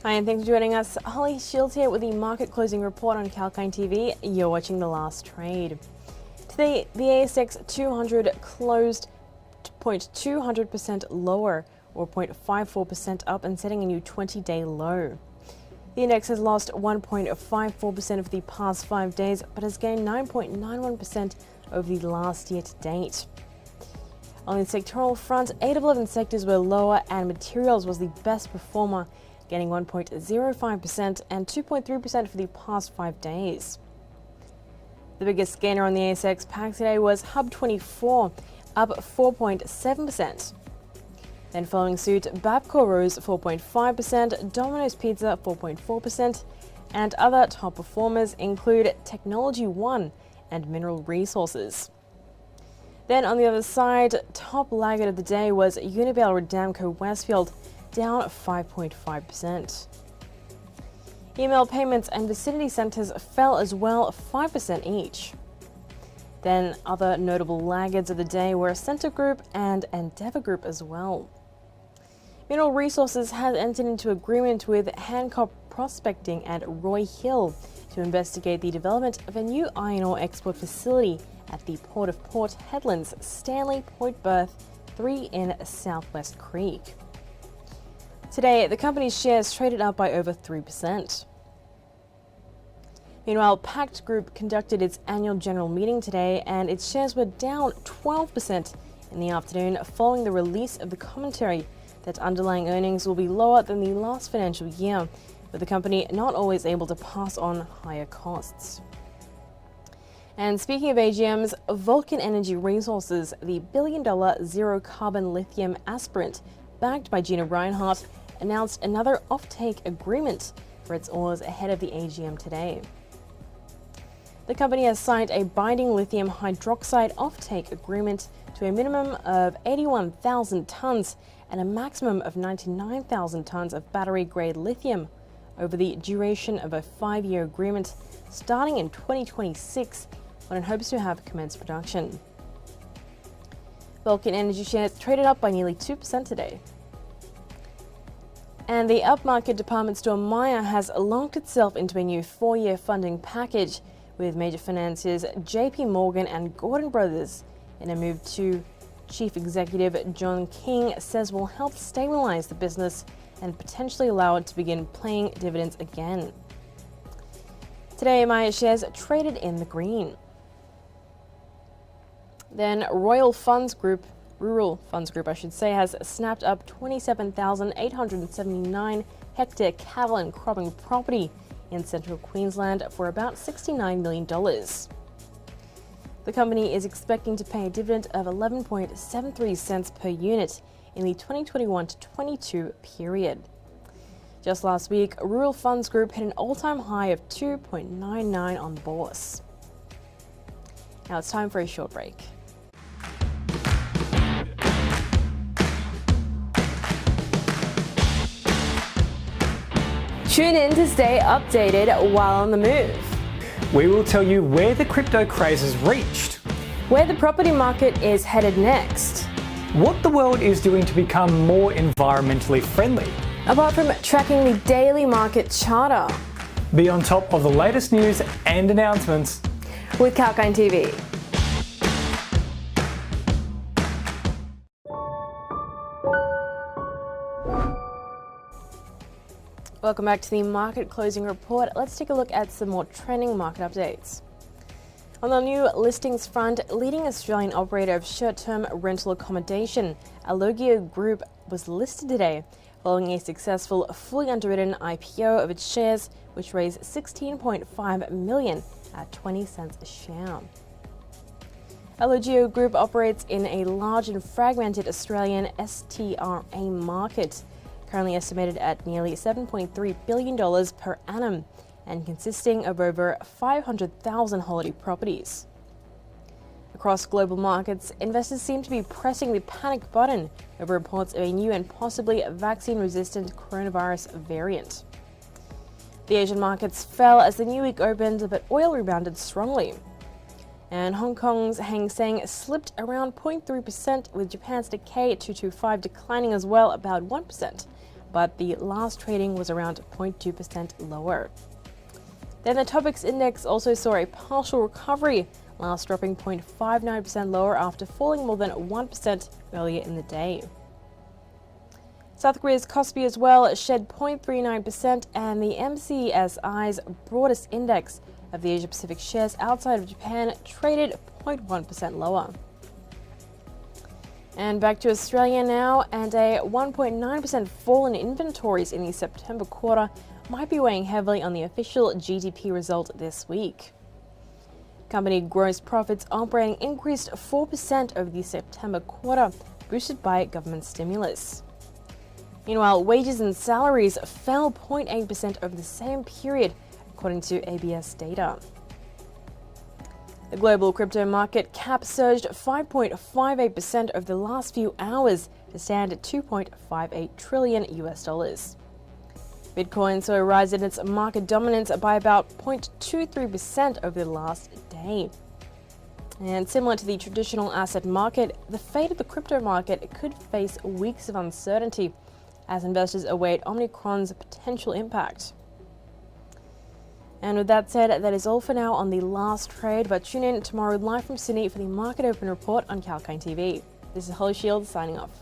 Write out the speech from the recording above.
Hi, and thanks for joining us. Holly Shields here with the market closing report on Kalkine TV. You're watching the last trade. Today, the ASX 200 closed 0.200% lower, or 0.54% up, and setting a new 20-day low. The index has lost 1.54% over the past 5 days, but has gained 9.91% over the last year to date. On the sectoral front, 8 of 11 sectors were lower, and materials was the best performer, gaining 1.05% and 2.3% for the past 5 days. The biggest gainer on the ASX pack today was Hub24, up 4.7%. Then following suit, Bapcor rose 4.5%, Domino's Pizza 4.4%, and other top performers include Technology One and Mineral Resources. Then on the other side, top laggard of the day was Unibail-Rodamco Westfield, down 5.5%. Email payments and Vicinity Centres fell as well, 5% each. Then other notable laggards of the day were Centre Group and Endeavour Group as well. Mineral Resources has entered into agreement with Hancock Prospecting and Roy Hill to investigate the development of a new iron ore export facility at the Port of Port Hedland's Stanley Point Berth 3 in Southwest Creek. Today, the company's shares traded up by over 3%. Meanwhile, Pact Group conducted its annual general meeting today, and its shares were down 12% in the afternoon following the release of the commentary that underlying earnings will be lower than the last financial year, with the company not always able to pass on higher costs. And speaking of AGMs, Vulcan Energy Resources, the billion-dollar zero-carbon lithium aspirant backed by Gina Rinehart, announced another offtake agreement for its ores ahead of the AGM today. The company has signed a binding lithium hydroxide offtake agreement to a minimum of 81,000 tonnes and a maximum of 99,000 tonnes of battery-grade lithium over the duration of a 5-year agreement starting in 2026, when it hopes to have commenced production. Vulcan Energy shares traded up by nearly 2% today. And the upmarket department store Myer has locked itself into a new 4-year funding package with major financiers JP Morgan and Gordon Brothers in a move to Chief Executive John King says will help stabilize the business and potentially allow it to begin paying dividends again. Today, Myer shares traded in the green. Then Rural Funds Group, has snapped up 27,879 hectare cattle and cropping property in central Queensland for about $69 million. The company is expecting to pay a dividend of 11.73 cents per unit in the 2021 to 22 period. Just last week, Rural Funds Group hit an all-time high of 2.99 on the bourse. Now it's time for a short break. Tune in to stay updated while on the move. We will tell you where the crypto craze has reached, where the property market is headed next, what the world is doing to become more environmentally friendly. Apart from tracking the daily market charter. Be on top of the latest news and announcements with Kalkine TV. Welcome back to the market closing report. Let's take a look at some more trending market updates. On the new listings front, leading Australian operator of short-term rental accommodation, Alogio Group, was listed today following a successful fully underwritten IPO of its shares, which raised $16.5 million at 20 cents a share. Alogio Group operates in a large and fragmented Australian STRA market, currently estimated at nearly $7.3 billion per annum and consisting of over 500,000 holiday properties. Across global markets, investors seem to be pressing the panic button over reports of a new and possibly vaccine-resistant coronavirus variant. The Asian markets fell as the new week opened, but oil rebounded strongly. And Hong Kong's Hang Seng slipped around 0.3%, with Japan's Nikkei 225 declining as well about 1%. but the last trading was around 0.2% lower. Then the Topix index also saw a partial recovery, last dropping 0.59% lower after falling more than 1% earlier in the day. South Korea's Kospi as well shed 0.39%, and the MSCI's broadest index of the Asia-Pacific shares outside of Japan traded 0.1% lower. And back to Australia now, and a 1.9% fall in inventories in the September quarter might be weighing heavily on the official GDP result this week. Company gross profits operating increased 4% over the September quarter, boosted by government stimulus. Meanwhile, wages and salaries fell 0.8% over the same period, according to ABS data. The global crypto market cap surged 5.58% over the last few hours to stand at $2.58 trillion. Bitcoin saw a rise in its market dominance by about 0.23% over the last day. And similar to the traditional asset market, the fate of the crypto market could face weeks of uncertainty as investors await Omicron's potential impact. And with that said, that is all for now on the last trade, but tune in tomorrow live from Sydney for the Market Open report on Kalkine TV. This is Holly Shields signing off.